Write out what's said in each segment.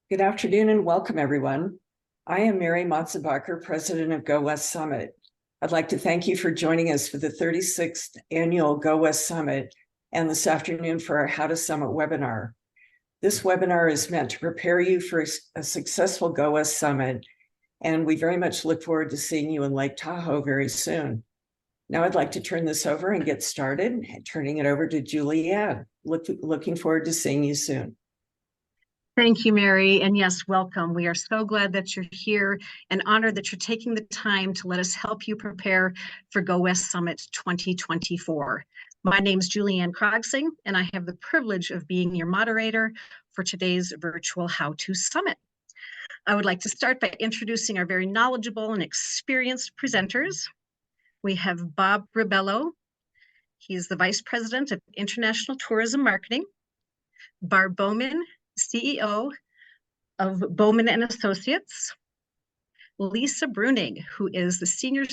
Good afternoon and welcome, everyone. I am Mary Matzebacher, president of Go West Summit. I'd like to thank you for joining us for the 36th annual Go West Summit and this afternoon for our How to Summit webinar. This webinar is meant to prepare you for a successful Go West Summit, and we very much look forward to seeing you in Lake Tahoe very soon. Now I'd like to turn this over and get started, turning it over to Julianne. Looking forward to seeing you soon. Thank you, Mary. And yes, welcome. We are so glad that you're here and honored that you're taking the time to let us help you prepare for Go West Summit 2024. My name is Julianne Krogsing, and I have the privilege of being your moderator for today's virtual How To Summit. I would like to start by introducing our very knowledgeable and experienced presenters. We have Bob Ribello. He's the Vice President of International Tourism Marketing. Barb Bowman, CEO of Bowman and Associates. Lisa Bruning, who is the Senior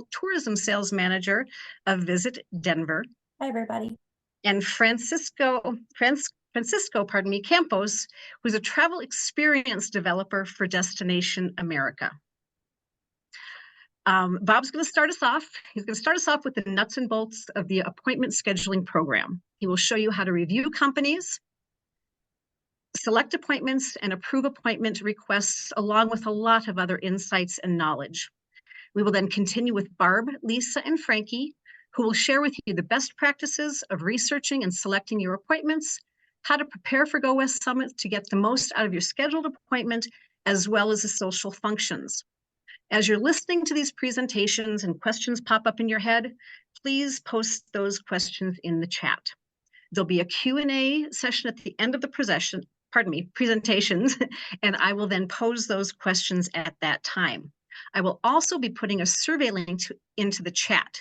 Tourism Sales Manager of Visit Denver. Hi, everybody. And Francisco Campos, who's a travel experience developer for Destination America. Bob's going to start us off. He's going to start us off with the nuts and bolts of the appointment scheduling program. He will show you how to review companies, select appointments, and approve appointment requests, along with a lot of other insights and knowledge. We will then continue with Barb, Lisa, and Frankie, who will share with you the best practices of researching and selecting your appointments, how to prepare for Go West Summit to get the most out of your scheduled appointment, as well as the social functions. As you're listening to these presentations and questions pop up in your head, please post those questions in the chat. There'll be a Q&A session at the end of the presentations, and I will then pose those questions at that time. I will also be putting a survey link into the chat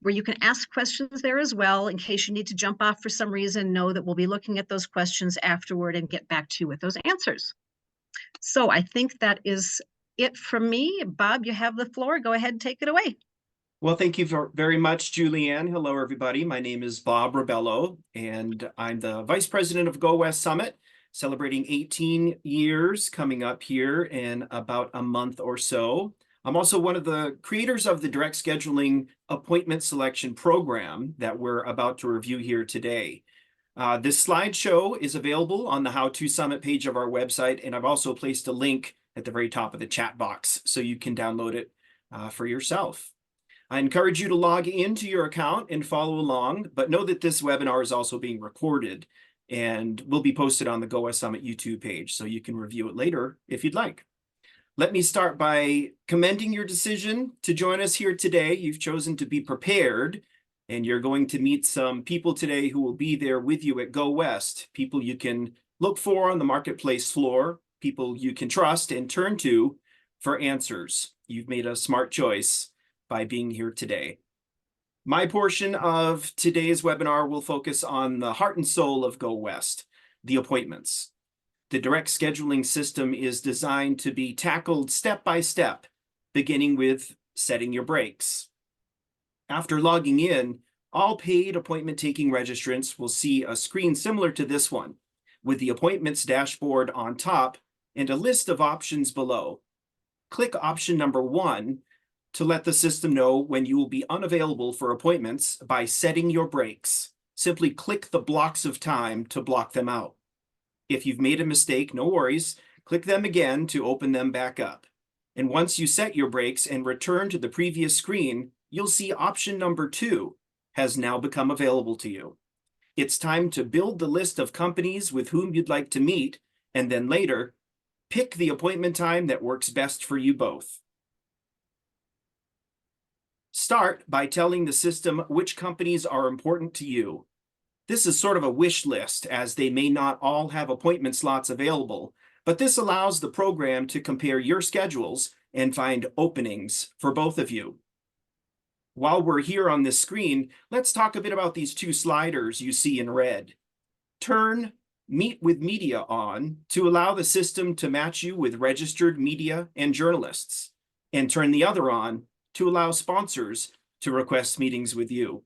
where you can ask questions there as well. In case you need to jump off for some reason, know that we'll be looking at those questions afterward and get back to you with those answers. So I think that is it from me. Bob, you have the floor. Go ahead and take it away. Well, thank you very much, Julianne. Hello, everybody. My name is Bob Ribello, and I'm the Vice President of Go West Summit, celebrating 18 years coming up here in about a month or so. I'm also one of the creators of the direct scheduling appointment selection program that we're about to review here today. This slideshow is available on the How To Summit page of our website, and I've also placed a link at the very top of the chat box so you can download it for yourself. I encourage you to log into your account and follow along, but know that this webinar is also being recorded and will be posted on the Go West Summit YouTube page, so you can review it later if you'd like. Let me start by commending your decision to join us here today. You've chosen to be prepared, and you're going to meet some people today who will be there with you at Go West, people you can look for on the marketplace floor, people you can trust and turn to for answers. You've made a smart choice by being here today. My portion of today's webinar will focus on the heart and soul of Go West, the appointments. The direct scheduling system is designed to be tackled step by step, beginning with setting your breaks. After logging in, all paid appointment-taking registrants will see a screen similar to this one, with the appointments dashboard on top and a list of options below. Click option number 1 to let the system know when you will be unavailable for appointments by setting your breaks. Simply click the blocks of time to block them out. If you've made a mistake, no worries. Click them again to open them back up. And once you set your breaks and return to the previous screen, you'll see option number 2 has now become available to you. It's time to build the list of companies with whom you'd like to meet, and then later, pick the appointment time that works best for you both. Start by telling the system which companies are important to you. This is sort of a wish list, as they may not all have appointment slots available, but this allows the program to compare your schedules and find openings for both of you. While we're here on this screen, let's talk a bit about these 2 sliders you see in red. Turn Meet with Media on to allow the system to match you with registered media and journalists, and turn the other on to allow sponsors to request meetings with you.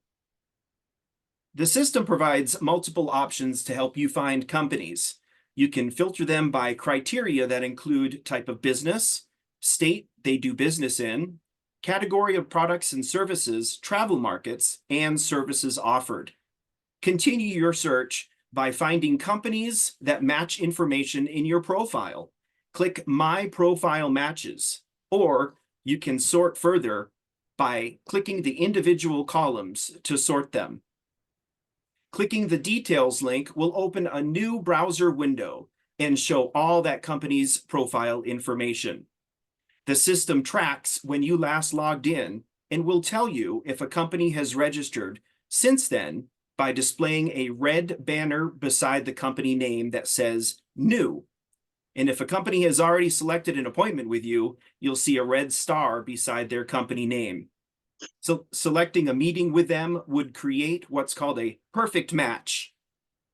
The system provides multiple options to help you find companies. You can filter them by criteria that include type of business, state they do business in, category of products and services, travel markets, and services offered. Continue your search by finding companies that match information in your profile. Click My Profile Matches, or you can sort further by clicking the individual columns to sort them. Clicking the Details link will open a new browser window and show all that company's profile information. The system tracks when you last logged in and will tell you if a company has registered since then by displaying a red banner beside the company name that says New. And if a company has already selected an appointment with you, you'll see a red star beside their company name. So selecting a meeting with them would create what's called a perfect match.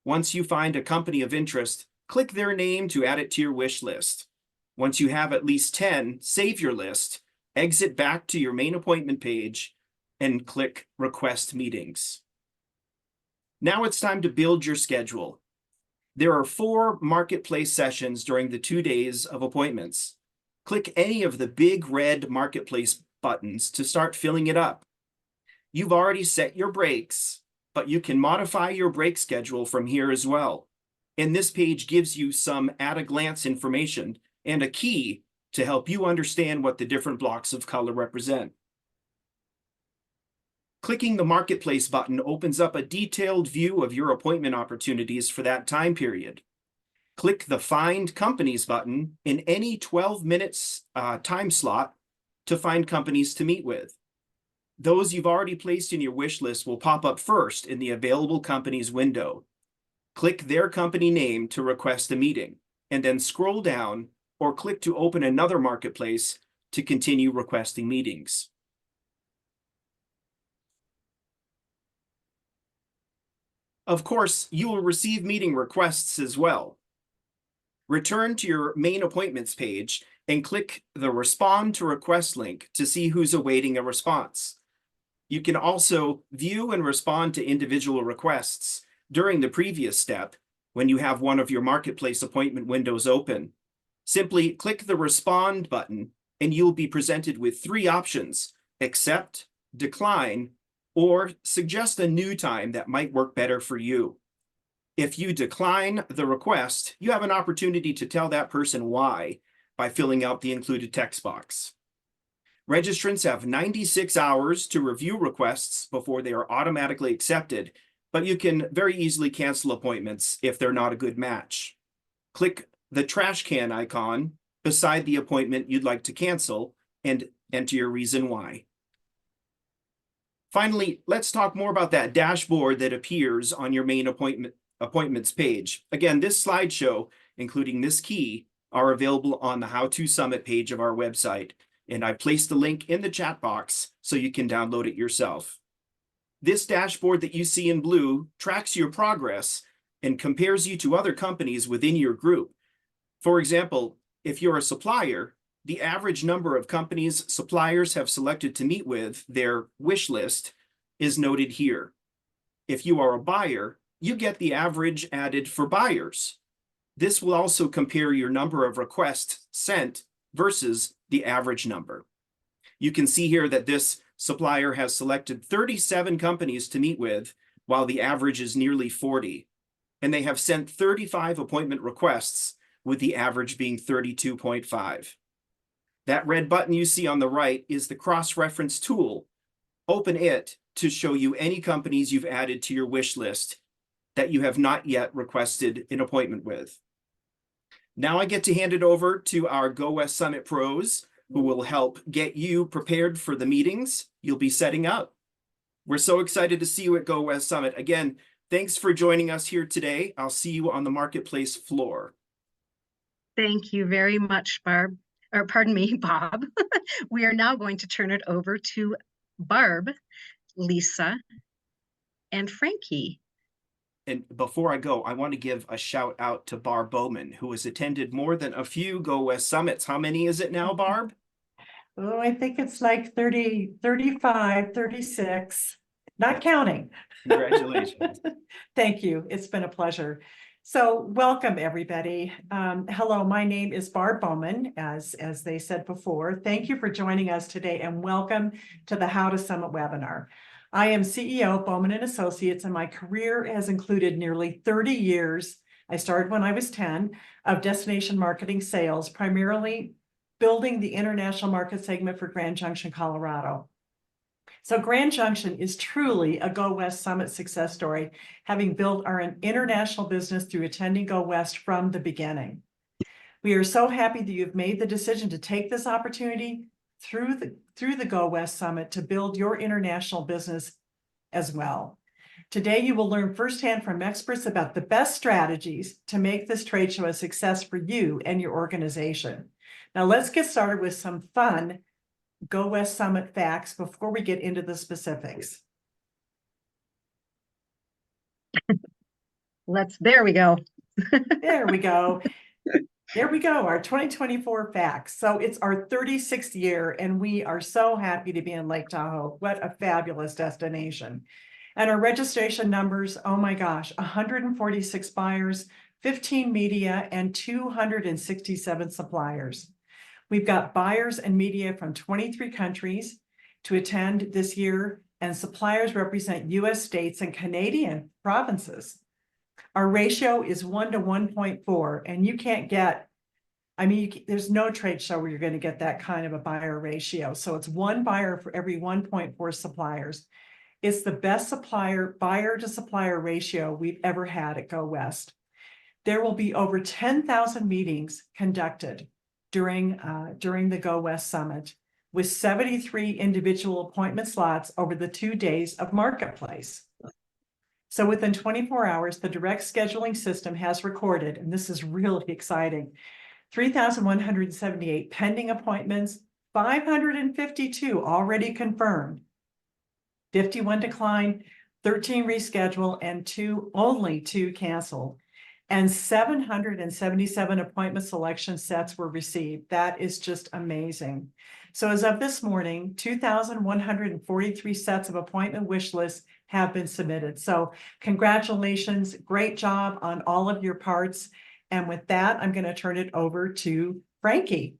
Once you find a company of interest, click their name to add it to your wish list. Once you have at least 10, save your list, exit back to your main appointment page, and click Request Meetings. Now it's time to build your schedule. There are 4 marketplace sessions during the 2 days of appointments. Click any of the big red marketplace buttons to start filling it up. You've already set your breaks, but you can modify your break schedule from here as well. And this page gives you some at-a-glance information and a key to help you understand what the different blocks of color represent. Clicking the Marketplace button opens up a detailed view of your appointment opportunities for that time period. Click the Find Companies button in any 12 minutes time slot to find companies to meet with. Those you've already placed in your wish list will pop up first in the Available Companies window. Click their company name to request a meeting, and then scroll down or click to open another marketplace to continue requesting meetings. Of course, you will receive meeting requests as well. Return to your main appointments page and click the Respond to Request link to see who's awaiting a response. You can also view and respond to individual requests during the previous step when you have one of your marketplace appointment windows open. Simply click the Respond button and you'll be presented with 3 options: accept, decline, or suggest a new time that might work better for you. If you decline the request, you have an opportunity to tell that person why by filling out the included text box. Registrants have 96 hours to review requests before they are automatically accepted, but you can very easily cancel appointments if they're not a good match. Click the trash can icon beside the appointment you'd like to cancel and enter your reason why. Finally, let's talk more about that dashboard that appears on your main appointments page. Again, this slideshow, including this key, are available on the How to Summit page of our website, and I placed the link in the chat box so you can download it yourself. This dashboard that you see in blue tracks your progress and compares you to other companies within your group. For example, if you're a supplier, the average number of companies suppliers have selected to meet with their wish list is noted here. If you are a buyer, you get the average added for buyers. This will also compare your number of requests sent versus the average number. You can see here that this supplier has selected 37 companies to meet with, while the average is nearly 40. And they have sent 35 appointment requests, with the average being 32.5. That red button you see on the right is the cross-reference tool. Open it to show you any companies you've added to your wish list that you have not yet requested an appointment with. Now I get to hand it over to our Go West Summit pros, who will help get you prepared for the meetings you'll be setting up. We're so excited to see you at Go West Summit. Again, thanks for joining us here today. I'll see you on the marketplace floor. Thank you very much, Bob. We are now going to turn it over to Barb, Lisa, and Frankie. And before I go, I want to give a shout out to Barb Bowman, who has attended more than a few Go West Summits. How many is it now, Barb? Oh, I think it's like 30, 35, 36, not counting. Congratulations. Thank you. It's been a pleasure. So welcome, everybody. Hello, my name is Barb Bowman, as they said before. Thank you for joining us today and welcome to the How to Summit webinar. I am CEO of Bowman and Associates, and my career has included nearly 30 years. I started when I was 10 of destination marketing sales, primarily building the international market segment for Grand Junction, Colorado. So Grand Junction is truly a Go West Summit success story, having built our international business through attending Go West from the beginning. We are so happy that you've made the decision to take this opportunity through the Go West Summit to build your international business as well. Today, you will learn firsthand from experts about the best strategies to make this trade show a success for you and your organization. Now, let's get started with some fun Go West Summit facts before we get into the specifics. There we go. There we go. There we go, our 2024 facts. So it's our 36th year, and we are so happy to be in Lake Tahoe. What a fabulous destination. And our registration numbers, oh my gosh, 146 buyers, 15 media, and 267 suppliers. We've got buyers and media from 23 countries to attend this year, and suppliers represent US states and Canadian provinces. Our ratio is 1 to 1.4, and you can't get, there's no trade show where you're going to get that kind of a buyer ratio. So it's one buyer for every 1.4 suppliers. It's the best buyer to supplier ratio we've ever had at Go West. There will be over 10,000 meetings conducted during the Go West Summit, with 73 individual appointment slots over the 2 days of Marketplace. So within 24 hours, the direct scheduling system has recorded, and this is really exciting, 3,178 pending appointments, 552 already confirmed, 51 declined, 13 rescheduled, and only two canceled. And 777 appointment selection sets were received. That is just amazing. So as of this morning, 2,143 sets of appointment wish lists have been submitted. So congratulations, great job on all of your parts. And with that, I'm going to turn it over to Frankie.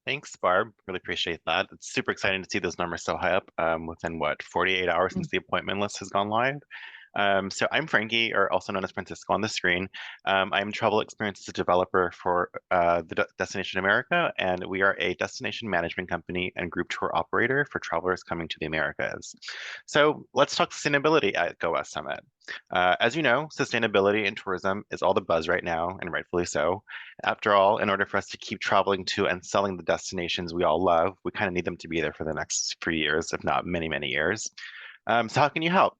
Thanks, Barb. Really appreciate that. It's super exciting to see those numbers so high up within 48 hours since the appointment list has gone live. So I'm Frankie, or also known as Francisco on the screen. I'm Travel Experiences developer for the Destination America, and we are a destination management company and group tour operator for travelers coming to the Americas. So let's talk sustainability at Go West Summit. As you know, sustainability in tourism is all the buzz right now, and rightfully so. After all, in order for us to keep traveling to and selling the destinations we all love, we kind of need them to be there for the next few years, if not many, many years. So how can you help?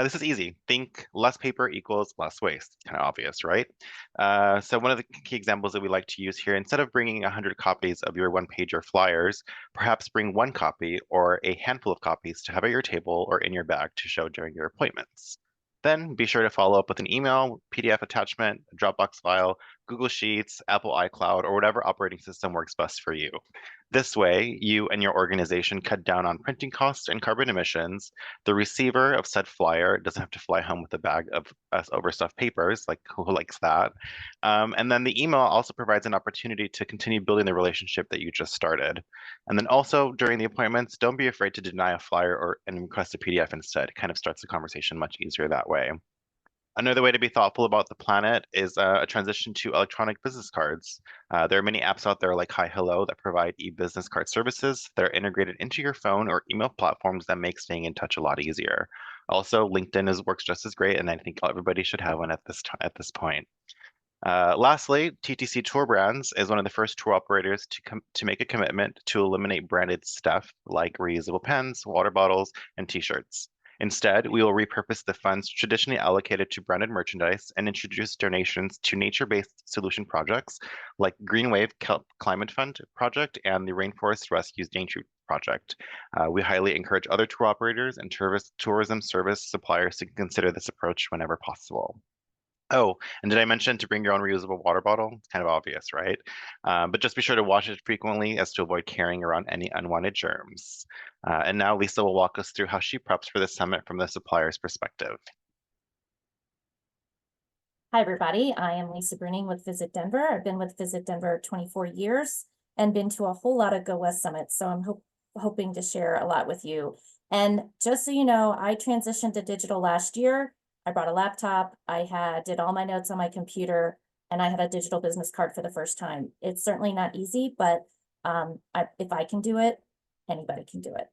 This is easy. Think less paper equals less waste. Kind of obvious, right? So one of the key examples that we like to use here, instead of bringing 100 copies of your one-pager flyers, perhaps bring one copy or a handful of copies to have at your table or in your bag to show during your appointments. Then be sure to follow up with an email, PDF attachment, a Dropbox file, Google Sheets, Apple iCloud, or whatever operating system works best for you. This way, you and your organization cut down on printing costs and carbon emissions. The receiver of said flyer doesn't have to fly home with a bag of overstuffed papers, like who likes that? And then the email also provides an opportunity to continue building the relationship that you just started. And then also during the appointments, don't be afraid to deny a flyer and request a PDF instead. It kind of starts the conversation much easier that way. Another way to be thoughtful about the planet is a transition to electronic business cards. There are many apps out there like Hi Hello that provide e-business card services that are integrated into your phone or email platforms that make staying in touch a lot easier. Also, LinkedIn works just as great, and I think everybody should have one at this point. Lastly, TTC Tour Brands is one of the first tour operators to make a commitment to eliminate branded stuff like reusable pens, water bottles, and t-shirts. Instead, we will repurpose the funds traditionally allocated to branded merchandise and introduce donations to nature-based solution projects like Green Wave Climate Fund project and the Rainforest Rescues Daintree project. We highly encourage other tour operators and tourism service suppliers to consider this approach whenever possible. Oh, and did I mention to bring your own reusable water bottle? It's kind of obvious, right? But just be sure to wash it frequently as to avoid carrying around any unwanted germs. And now Lisa will walk us through how she preps for the summit from the supplier's perspective. Hi, everybody. I am Lisa Bruning with Visit Denver. I've been with Visit Denver 24 years and been to a whole lot of Go West Summits. So I'm hoping to share a lot with you. And just so you know, I transitioned to digital last year. I brought a laptop. I did all my notes on my computer, and I had a digital business card for the first time. It's certainly not easy, but if I can do it, anybody can do it.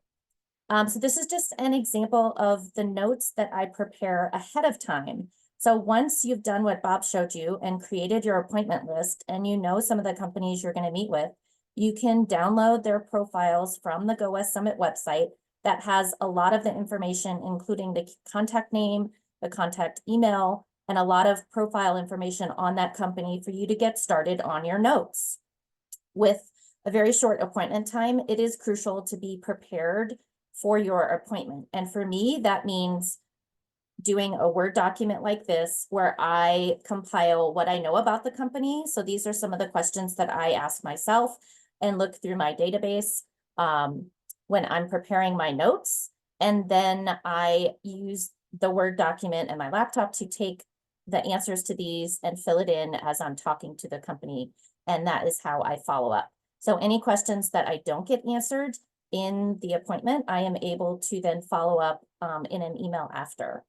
So this is just an example of the notes that I prepare ahead of time. So once you've done what Bob showed you and created your appointment list, and you know some of the companies you're going to meet with, you can download their profiles from the Go West Summit website that has a lot of the information, including the contact name, the contact email, and a lot of profile information on that company for you to get started on your notes. With a very short appointment time, it is crucial to be prepared for your appointment. And for me, that means doing a Word document like this where I compile what I know about the company. So these are some of the questions that I ask myself and look through my database when I'm preparing my notes. And then I use the Word document and my laptop to take the answers to these and fill it in as I'm talking to the company. And that is how I follow up. So any questions that I don't get answered in the appointment, I am able to then follow up in an email after.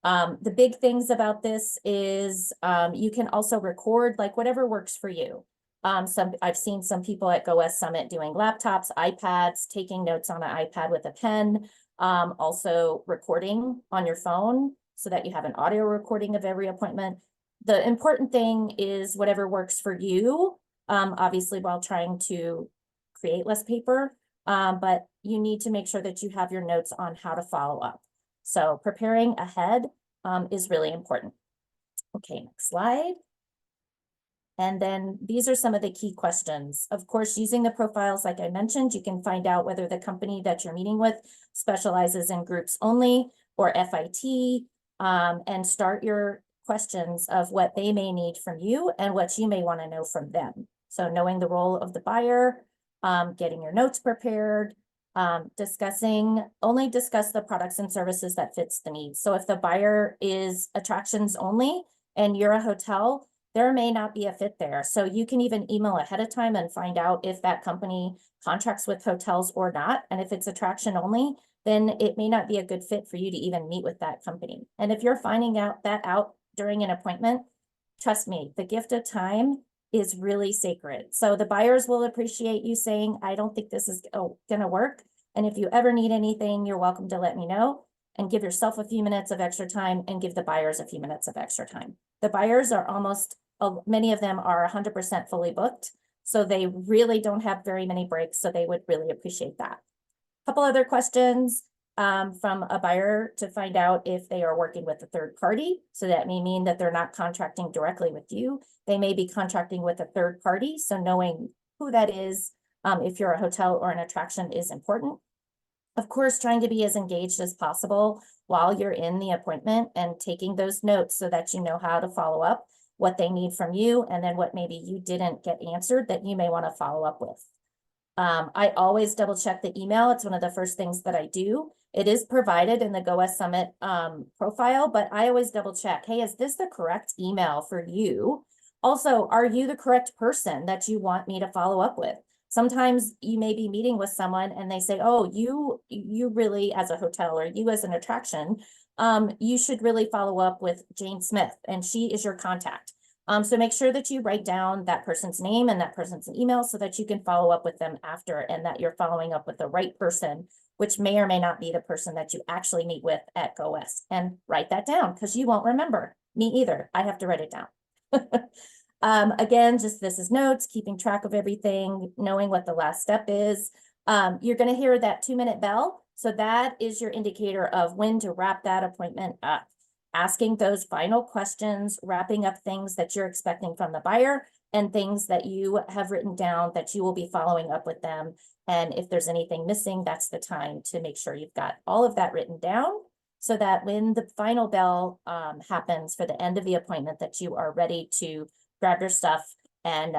The big things about this is you can also record like whatever works for you. I've seen some people at Go West Summit doing laptops, iPads, taking notes on an iPad with a pen, also recording on your phone so that you have an audio recording of every appointment. The important thing is whatever works for you, obviously while trying to create less paper, but you need to make sure that you have your notes on how to follow up. So preparing ahead is really important. Okay, next slide. And then these are some of the key questions. Of course, using the profiles, like I mentioned, you can find out whether the company that you're meeting with specializes in groups only or FIT, and start your questions of what they may need from you and what you may want to know from them. So knowing the role of the buyer, getting your notes prepared, only discuss the products and services that fits the needs. So if the buyer is attractions only and you're a hotel, there may not be a fit there. So you can even email ahead of time and find out if that company contracts with hotels or not. And if it's attraction only, then it may not be a good fit for you to even meet with that company. And if you're finding out during an appointment, trust me, the gift of time is really sacred. So the buyers will appreciate you saying, I don't think this is going to work. And if you ever need anything, you're welcome to let me know, and give yourself a few minutes of extra time and give the buyers a few minutes of extra time. The buyers are many of them are 100% fully booked. So they really don't have very many breaks. So they would really appreciate that. A couple other questions from a buyer to find out if they are working with a third party. So that may mean that they're not contracting directly with you. They may be contracting with a third party. So knowing who that is, if you're a hotel or an attraction, is important. Of course, trying to be as engaged as possible while you're in the appointment and taking those notes so that you know how to follow up, what they need from you, and then what maybe you didn't get answered that you may want to follow up with. I always double check the email. It's one of the first things that I do. It is provided in the Go West Summit profile, but I always double check, hey, is this the correct email for you? Also, are you the correct person that you want me to follow up with? Sometimes you may be meeting with someone and they say, oh, you really, as a hotel or you as an attraction, you should really follow up with Jane Smith, and she is your contact. So make sure that you write down that person's name and that person's email so that you can follow up with them after, and that you're following up with the right person, which may or may not be the person that you actually meet with at Go West. And write that down because you won't remember. Me either. I have to write it down. Again, this is notes, keeping track of everything, knowing what the last step is. You're going to hear that 2-minute bell. So that is your indicator of when to wrap that appointment up. Asking those final questions, wrapping up things that you're expecting from the buyer and things that you have written down that you will be following up with them. And if there's anything missing, that's the time to make sure you've got all of that written down so that when the final bell happens for the end of the appointment, that you are ready to grab your stuff and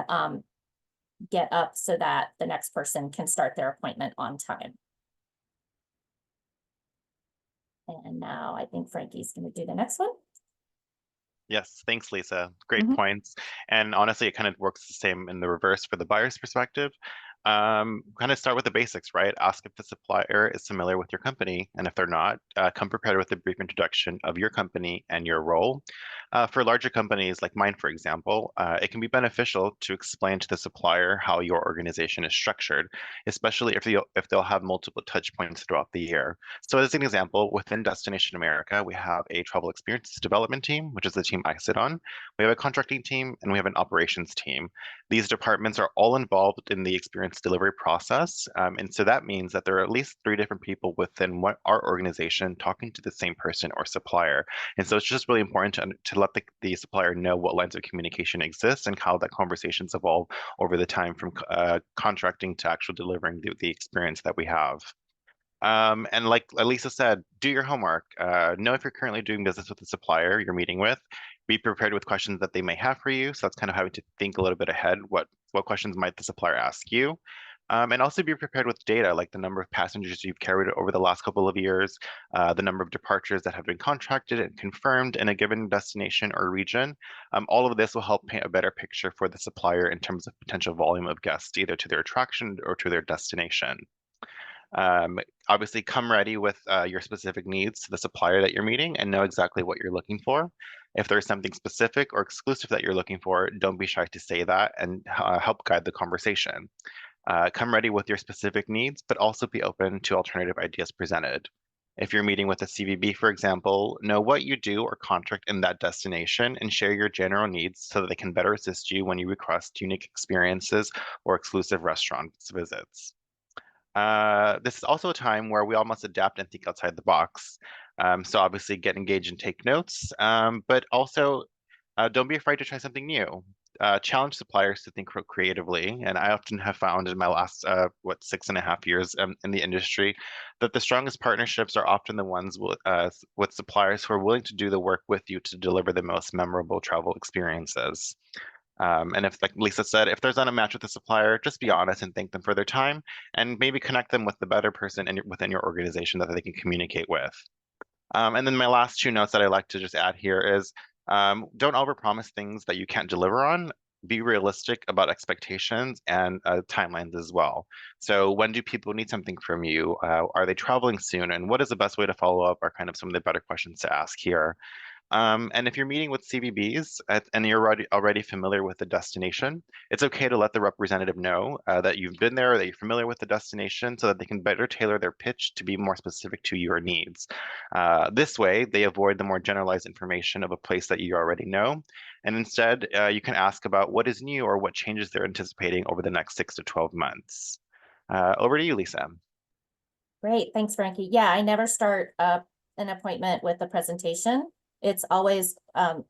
get up so that the next person can start their appointment on time. And now I think Frankie's going to do the next one. Yes, thanks, Lisa. Great Mhm. points. And honestly, it kind of works the same in the reverse for the buyer's perspective. Kind of start with the basics, right? Ask if the supplier is familiar with your company, and if they're not, come prepared with a brief introduction of your company and your role. For larger companies like mine, for example, it can be beneficial to explain to the supplier how your organization is structured, especially if they'll have multiple touch points throughout the year. So as an example, within Destination America, we have a travel experience development team, which is the team I sit on. We have a contracting team and we have an operations team. These departments are all involved in the experience delivery process. And so that means that there are at least 3 different people within our organization talking to the same person or supplier. And so it's just really important to let the supplier know what lines of communication exist and how that conversations evolve over the time from contracting to actual delivering the experience that we have. And like Lisa said, do your homework. Know if you're currently doing business with the supplier you're meeting with. Be prepared with questions that they may have for you. So that's kind of having to think a little bit ahead. What questions might the supplier ask you? And also be prepared with data like the number of passengers you've carried over the last couple of years, the number of departures that have been contracted and confirmed in a given destination or region. All of this will help paint a better picture for the supplier in terms of potential volume of guests, either to their attraction or to their destination. Obviously, come ready with your specific needs to the supplier that you're meeting and know exactly what you're looking for. If there's something specific or exclusive that you're looking for, don't be shy to say that and help guide the conversation. Come ready with your specific needs, but also be open to alternative ideas presented. If you're meeting with a CVB, for example, know what you do or contract in that destination and share your general needs so that they can better assist you when you request unique experiences or exclusive restaurant visits. This is also a time where we all must adapt and think outside the box. So obviously get engaged and take notes, but also don't be afraid to try something new. Challenge suppliers to think creatively. And I often have found in my last, 6.5 years in the industry, that the strongest partnerships are often the ones with suppliers who are willing to do the work with you to deliver the most memorable travel experiences. And if, like Lisa said, if there's not a match with the supplier, just be honest and thank them for their time and maybe connect them with the better person within your organization that they can communicate with. And then my last 2 notes that I like to just add here is don't overpromise things that you can't deliver on. Be realistic about expectations and timelines as well. So when do people need something from you? Are they traveling soon? And what is the best way to follow up are kind of some of the better questions to ask here. And if you're meeting with CVBs and you're already familiar with the destination, it's okay to let the representative know that you've been there, that you're familiar with the destination, so that they can better tailor their pitch to be more specific to your needs. This way, they avoid the more generalized information of a place that you already know. And instead, you can ask about what is new or what changes they're anticipating over the next 6 to 12 months. Over to you, Lisa. Great, thanks, Frankie. Yeah, I never start an appointment with a presentation. It's always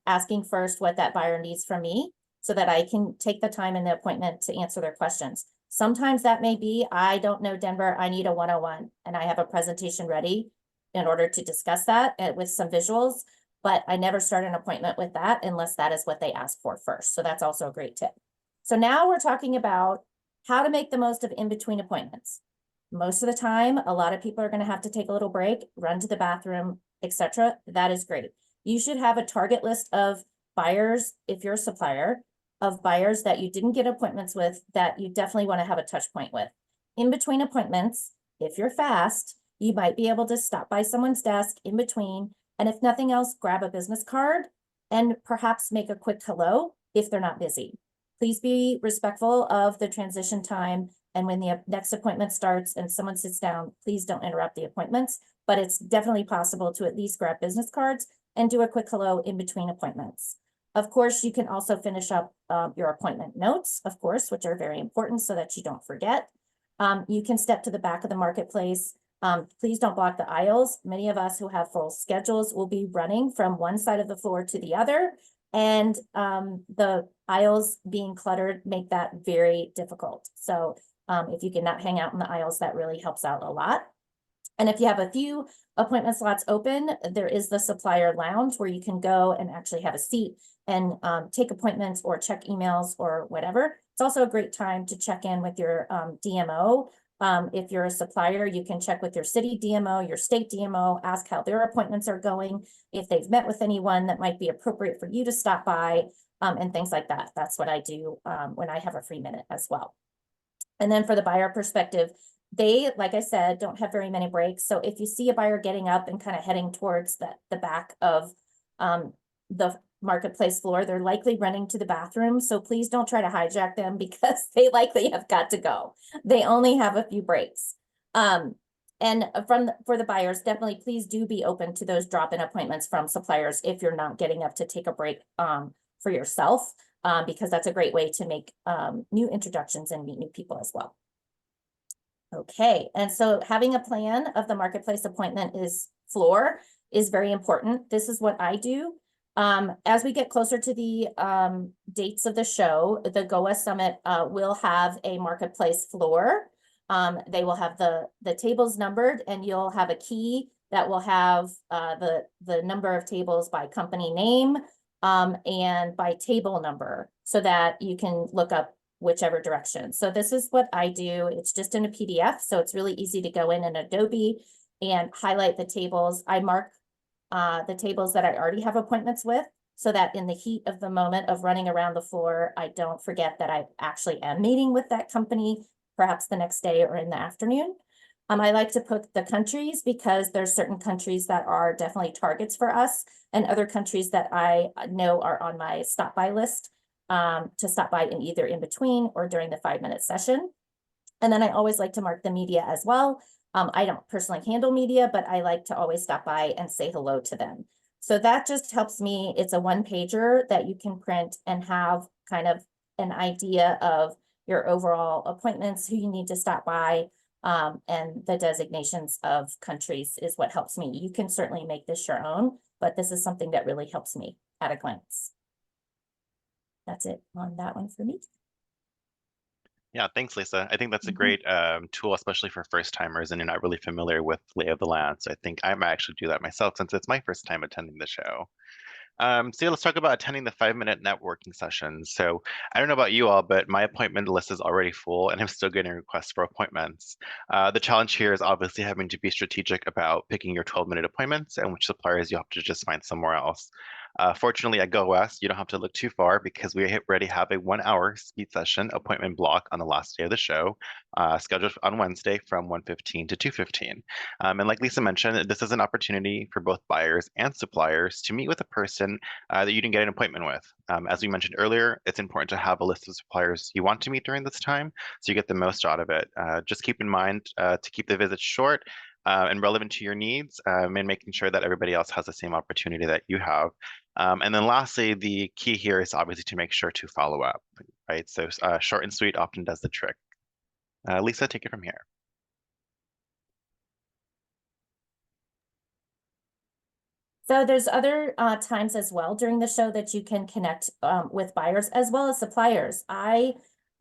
asking first what that buyer needs from me so that I can take the time in the appointment to answer their questions. Sometimes that may be, I don't know Denver, I need a 101, and I have a presentation ready in order to discuss that with some visuals, but I never start an appointment with that unless that is what they ask for first. So that's also a great tip. So now we're talking about how to make the most of in-between appointments. Most of the time, a lot of people are going to have to take a little break, run to the bathroom, etc. That is great. You should have a target list of buyers, if you're a supplier, of buyers that you didn't get appointments with that you definitely want to have a touch point with. In between appointments, if you're fast, you might be able to stop by someone's desk in between, and if nothing else, grab a business card and perhaps make a quick hello if they're not busy. Please be respectful of the transition time, and when the next appointment starts and someone sits down, please don't interrupt the appointments, but it's definitely possible to at least grab business cards and do a quick hello in between appointments. Of course, you can also finish up your appointment notes, of course, which are very important so that you don't forget. You can step to the back of the marketplace. Please don't block the aisles. Many of us who have full schedules will be running from one side of the floor to the other, and the aisles being cluttered make that very difficult. So if you cannot hang out in the aisles, that really helps out a lot. And if you have a few appointment slots open, there is the supplier lounge where you can go and actually have a seat and take appointments or check emails or whatever. It's also a great time to check in with your DMO If you're a supplier, you can check with your city DMO, your state DMO, ask how their appointments are going, if they've met with anyone that might be appropriate for you to stop by, and things like that. That's what I do when I have a free minute as well. And then for the buyer perspective, they, like I said, don't have very many breaks. So if you see a buyer getting up and kind of heading towards the back of the marketplace floor, they're likely running to the bathroom. So please don't try to hijack them because they likely have got to go. They only have a few breaks. And for the buyers, definitely please do be open to those drop-in appointments from suppliers if you're not getting up to take a break for yourself, because that's a great way to make new introductions and meet new people as well. Okay, and so having a plan of the marketplace appointment floor is very important. This is what I do. As we get closer to the dates of the show, the Go West Summit will have a marketplace floor. They will have the tables numbered, and you'll have a key that will have the number of tables by company name and by table number, so that you can look up whichever direction. So this is what I do. It's just in a PDF, so it's really easy to go in Adobe and highlight the tables. I mark the tables that I already have appointments with, so that in the heat of the moment of running around the floor, I don't forget that I actually am meeting with that company, perhaps the next day or in the afternoon. I like to put the countries because there's certain countries that are definitely targets for us, and other countries that I know are on my stop by list to stop by in either in between or during the 5-minute session. And then I always like to mark the media as well. I don't personally handle media, but I like to always stop by and say hello to them. So that just helps me. It's a 1-pager that you can print and have kind of an idea of your overall appointments, who you need to stop by, and the designations of countries is what helps me. You can certainly make this your own, but this is something that really helps me at a glance. That's it on that one for me. Yeah, thanks, Lisa. I think that's a great tool, especially for first timers and you're not really familiar with lay of the land. So I think I might actually do that myself since it's my first time attending the show. So yeah, let's talk about attending the 5-minute networking sessions. So I don't know about you all, but my appointment list is already full and I'm still getting requests for appointments. The challenge here is obviously having to be strategic about picking your 12-minute appointments and which suppliers you have to just find somewhere else. Fortunately, at Go West, you don't have to look too far because we already have a 1-hour speed session appointment block on the last day of the show, scheduled on Wednesday from 1:15 to 2:15. And like Lisa mentioned, this is an opportunity for both buyers and suppliers to meet with a person that you didn't get an appointment with. As we mentioned earlier, it's important to have a list of suppliers you want to meet during this time so you get the most out of it. Just keep in mind to keep the visits short and relevant to your needs, and making sure that everybody else has the same opportunity that you have. And then lastly, the key here is obviously to make sure to follow up, right? So short and sweet often does the trick. Lisa, take it from here. So there's other times as well during the show that you can connect with buyers as well as suppliers.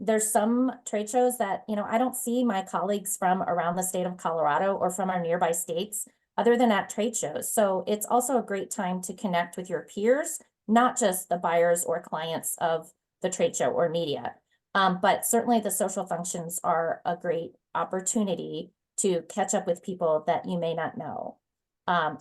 There's some trade shows that, I don't see my colleagues from around the state of Colorado or from our nearby states other than at trade shows. So it's also a great time to connect with your peers, not just the buyers or clients of the trade show or media. But certainly the social functions are a great opportunity to catch up with people that you may not know.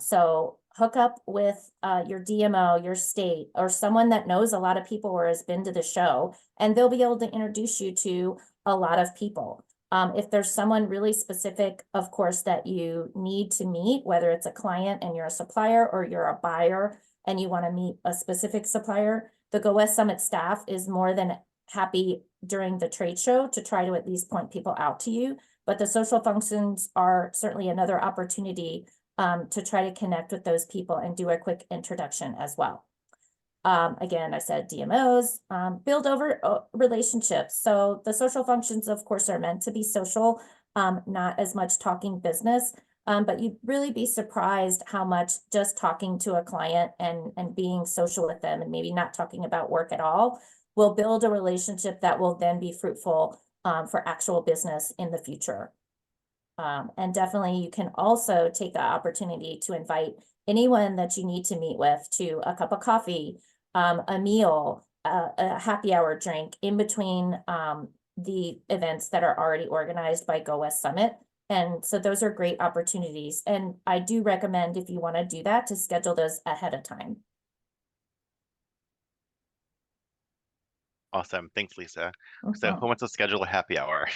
So hook up with your DMO, your state, or someone that knows a lot of people or has been to the show, and they'll be able to introduce you to a lot of people. If there's someone really specific, of course, that you need to meet, whether it's a client and you're a supplier or you're a buyer and you want to meet a specific supplier, the Go West Summit staff is more than happy during the trade show to try to at least point people out to you. But the social functions are certainly another opportunity to try to connect with those people and do a quick introduction as well. Again, I said DMOs, build over relationships. So the social functions, of course, are meant to be social, not as much talking business, but you'd really be surprised how much just talking to a client and being social with them and maybe not talking about work at all will build a relationship that will then be fruitful for actual business in the future. And definitely you can also take the opportunity to invite anyone that you need to meet with to a cup of coffee, a meal, a happy hour drink in between the events that are already organized by Go West Summit. And so those are great opportunities. And I do recommend, if you want to do that, to schedule those ahead of time. Awesome. Thanks, Lisa. So Mhm. who wants to schedule a happy hour?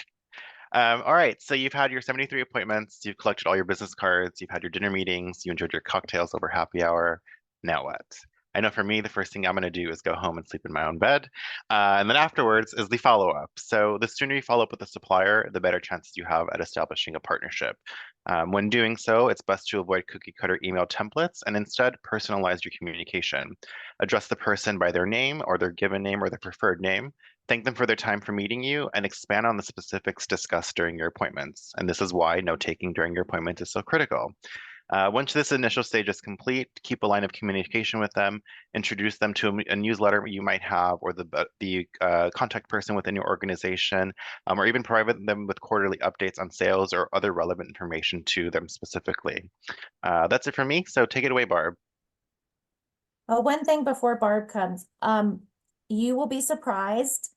All right, so you've had your 73 appointments, you've collected all your business cards, you've had your dinner meetings, you enjoyed your cocktails over happy hour. Now what? I know for me, the first thing I'm going to do is go home and sleep in my own bed. And then afterwards is the follow-up. So the sooner you follow up with a supplier, the better chances you have at establishing a partnership. When doing so, it's best to avoid cookie cutter email templates and instead personalize your communication. Address the person by their name or their given name or their preferred name. Thank them for their time for meeting you and expand on the specifics discussed during your appointments. And this is why note taking during your appointment is so critical. Once this initial stage is complete, keep a line of communication with them, introduce them to a newsletter you might have or the contact person within your organization, or even provide them with quarterly updates on sales or other relevant information to them specifically. That's it for me, so take it away, Barb. One thing before Barb comes, you will be surprised.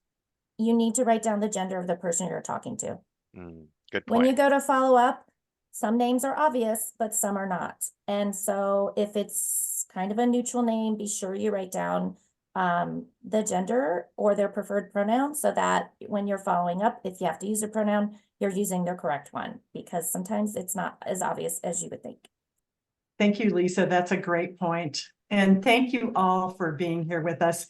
You need to write down the gender of the person you're talking to. Good When you point. go to follow up, some names are obvious, but some are not. And so if it's kind of a neutral name, be sure you write down the gender or their preferred pronoun so that when you're following up, if you have to use a pronoun, you're using the correct one, because sometimes it's not as obvious as you would think. Thank you, Lisa. That's a great point. And thank you all for being here with us.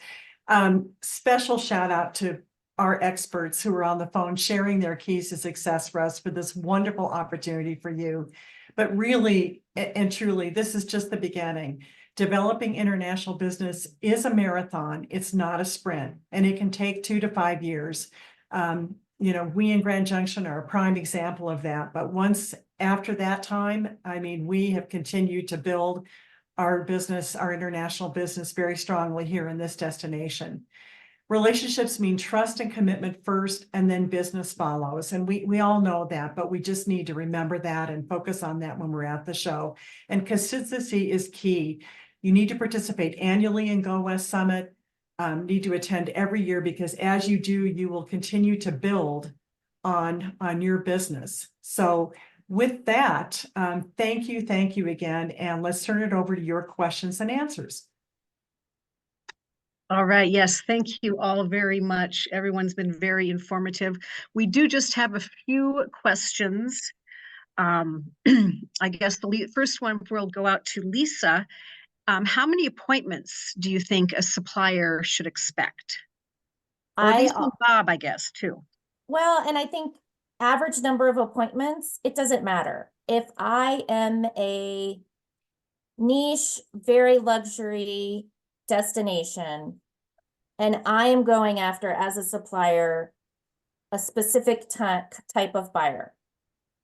Special shout out to our experts who are on the phone sharing their keys to success for us for this wonderful opportunity for you. But really and truly, this is just the beginning. Developing international business is a marathon. It's not a sprint, and it can take 2 to 5 years. We in Grand Junction are a prime example of that. But once after that time, I mean, we have continued to build our business, our international business very strongly here in this destination. Relationships mean trust and commitment first, and then business follows. And we all know that, but we just need to remember that and focus on that when we're at the show. And consistency is key. You need to participate annually in Go West Summit, need to attend every year, because as you do, you will continue to build on your business. So with that, thank you again. And let's turn it over to your questions and answers. All right. Yes. Thank you all very much. Everyone's been very informative. We do just have a few questions. I guess the first one will go out to Lisa. How many appointments do you think a supplier should expect? Or Lisa and Bob, I guess, too. Well, and I think average number of appointments, it doesn't matter. If I am a niche, very luxury destination, and I am going after, as a supplier, a specific type of buyer,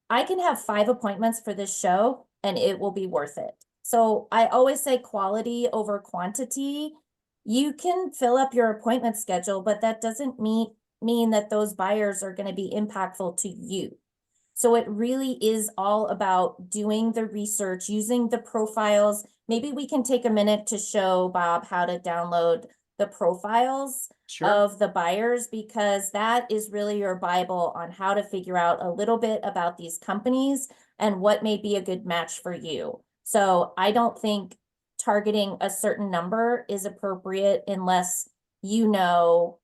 I can have 5 appointments for this show and it will be worth it. So I always say quality over quantity. You can fill up your appointment schedule, but that doesn't mean that those buyers are going to be impactful to you. So it really is all about doing the research, using the profiles. Maybe we can take a minute to show Bob how to download the profiles of the buyers, because that is really your Bible on how to figure out a little bit about these companies and what may be a good match for you. So I don't think targeting a certain number is appropriate unless you know,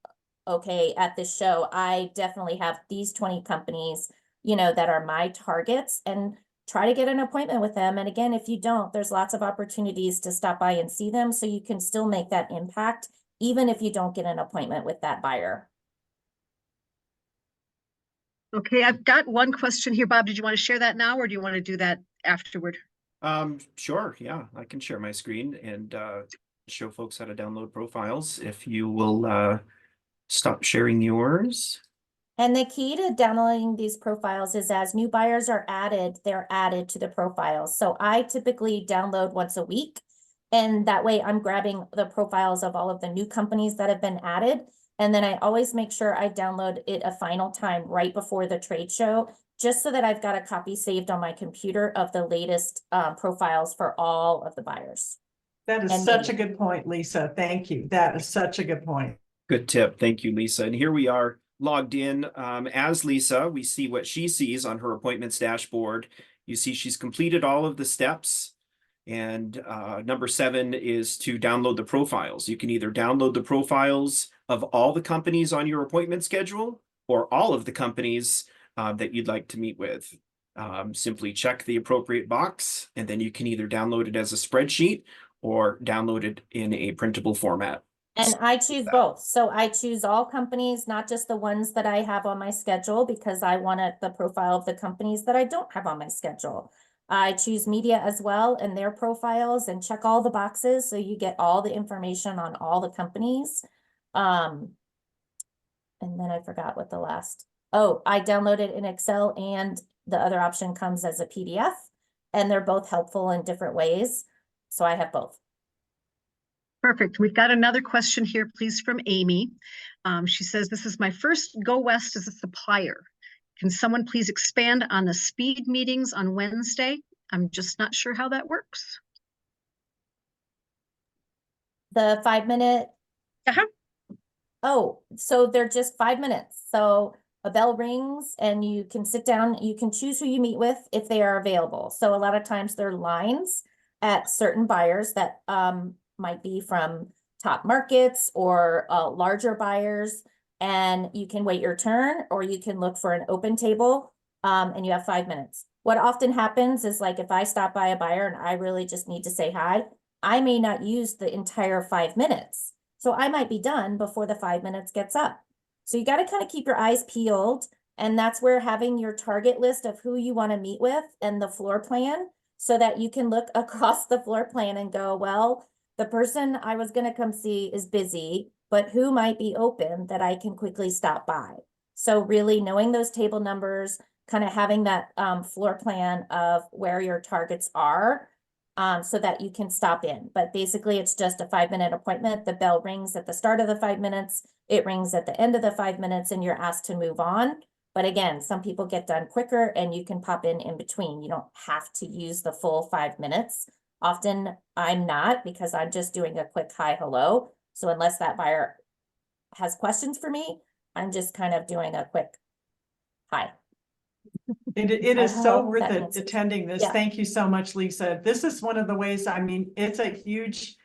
okay, at this show, I definitely have these 20 companies, that are my targets, and try to get an appointment with them. And again, if you don't, there's lots of opportunities to stop by and see them, so you can still make that impact, even if you don't get an appointment with that buyer. Okay, I've got one question here. Bob, did you want to share that now, or do you want to do that afterward? Sure. Yeah, I can share my screen and show folks how to download profiles. If you will stop sharing yours. And the key to downloading these profiles is, as new buyers are added, they're added to the profiles. So I typically download once a week, and that way I'm grabbing the profiles of all of the new companies that have been added. And then I always make sure I download it a final time right before the trade show, just so that I've got a copy saved on my computer of the latest profiles for all of the buyers. That is such a good point, Lisa. Thank you. That is such a good point. Good tip. Thank you, Lisa. And here we are logged in as Lisa, we see what she sees on her appointments dashboard. You see she's completed all of the steps. And number 7 is to download the profiles. You can either download the profiles of all the companies on your appointment schedule or all of the companies that you'd like to meet with. Simply check the appropriate box, and then you can either download it as a spreadsheet or download it in a printable format. And I choose both. So I choose all companies, not just the ones that I have on my schedule, because I wanted the profile of the companies that I don't have on my schedule. I choose media as well and their profiles and check all the boxes. So you get all the information on all the companies. And then I forgot what the last, oh, I downloaded in Excel, and the other option comes as a PDF, and they're both helpful in different ways. So I have both. Perfect. We've got another question here, please, from Amy. She says, this is my first Go West as a supplier. Can someone please expand on the speed meetings on Wednesday? I'm just not sure how that works. The 5-minute. Uh-huh. Oh, so they're just 5 minutes. So a bell rings and you can sit down, you can choose who you meet with if they are available. So a lot of times there are lines at certain buyers that might be from top markets or larger buyers, and you can wait your turn, or you can look for an open table and you have 5 minutes. What often happens is, like, if I stop by a buyer and I really just need to say hi, I may not use the entire 5 minutes. So I might be done before the 5 minutes gets up. So you got to kind of keep your eyes peeled. And that's where having your target list of who you want to meet with and the floor plan, so that you can look across the floor plan and go, well, the person I was going to come see is busy, but who might be open that I can quickly stop by? So really knowing those table numbers, kind of having that floor plan of where your targets are, so that you can stop in. But basically it's just a 5-minute appointment. The bell rings at the start of the 5 minutes. It rings at the end of the 5 minutes, and you're asked to move on. But again, some people get done quicker and you can pop in between. You don't have to use the full 5 minutes. Often I'm not, because I'm just doing a quick hi, hello. So unless that buyer has questions for me, I'm just kind of doing a quick hi. It I is so hope worth that it answers. attending this. Yeah. Thank you so much, Lisa. This is one of the ways, I mean, it's a huge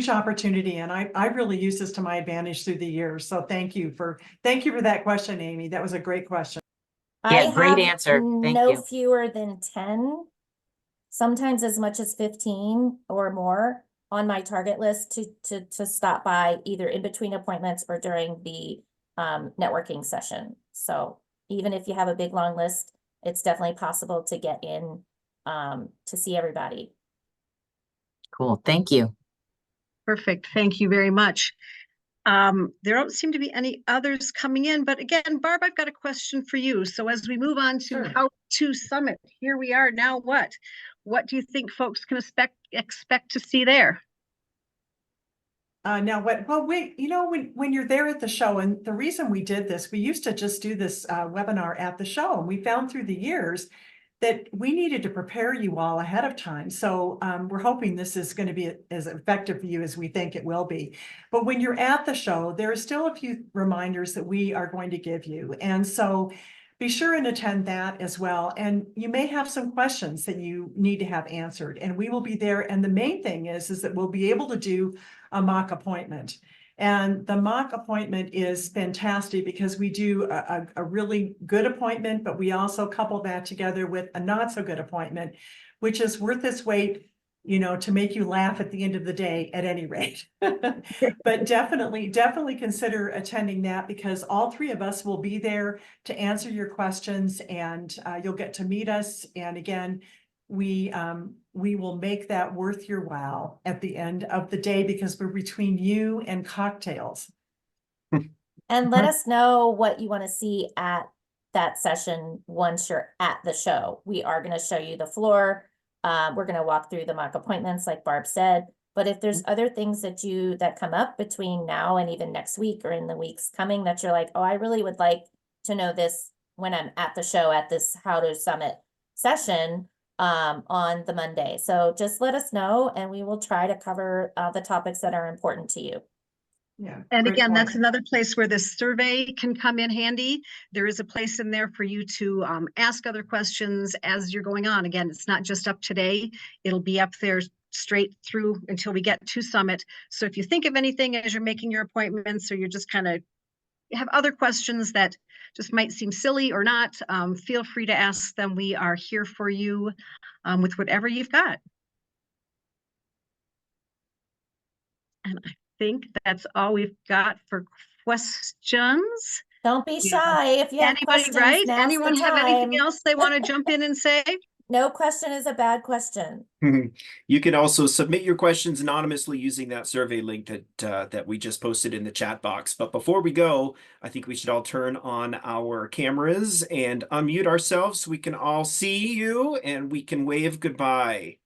opportunity, and I really use this to my advantage through the years. So thank you for that question, Amy. That was a great question. Yeah, I great have answer. Thank no you. fewer than 10, sometimes as much as 15 or more on my target list to stop by either in between appointments or during the networking session. So even if you have a big long list, it's definitely possible to get in to see everybody. Cool. Thank you. Perfect. Thank you very much. There don't seem to be any others coming in, but again, Barb, I've got a question for you. So as we move on to Sure. How to Summit, here we are now. What do you think folks can expect to see there? Now what, well, wait, you know, when you're there at the show, and the reason we did this, we used to just do this webinar at the show, and we found through the years that we needed to prepare you all ahead of time. So we're hoping this is going to be as effective for you as we think it will be. But when you're at the show, there are still a few reminders that we are going to give you. And so be sure and attend that as well. And you may have some questions that you need to have answered, and we will be there. And the main thing is that we'll be able to do a mock appointment. And the mock appointment is fantastic because we do a really good appointment, but we also couple that together with a not so good appointment, which is worth its weight, you know, to make you laugh at the end of the day at any rate. But definitely consider attending that, because all 3 of us will be there to answer your questions, and you'll get to meet us. And again, we will make that worth your while at the end of the day, because we're between you and cocktails. And let us know what you want to see at that session once you're at the show. We are going to show you the floor. We're going to walk through the mock appointments like Barb said. But if there's other things that come up between now and even next week or in the weeks coming that you're like, oh, I really would like to know this when I'm at the show at this How to Summit session on the Monday. So just let us know, and we will try to cover the topics that are important to you. Yeah. And great again, that's point. another place where this survey can come in handy. There is a place in there for you to ask other questions as you're going on. Again, it's not just up today. It'll be up there straight through until we get to Summit. So if you think of anything as you're making your appointments, or you're just kind of have other questions that just might seem silly or not, feel free to ask them. We are here for you with whatever you've got. And I think that's all we've got for questions. Don't be Yeah. shy. If you have Anybody, questions, right? now's Anyone the have anything time. else they want to jump in and say? No question is a bad question. You can also submit your questions anonymously using that survey link that we just posted in the chat box. But before we go, I think we should all turn on our cameras and unmute ourselves so we can all see you and we can wave goodbye.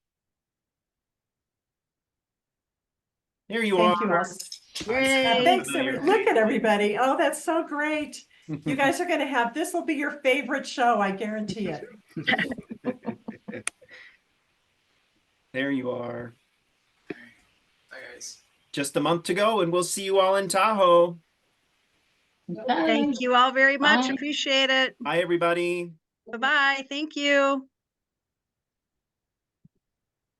There you Thank are. you all. Yay. Thanks, look at everybody. Oh, that's so great. You guys are gonna have, this will be your favorite show, I guarantee it. There you are. Bye, guys. Just a month to go and we'll see you all in Tahoe. Thank you all very much. Bye. Appreciate it. Bye, everybody. Bye-bye. Thank you.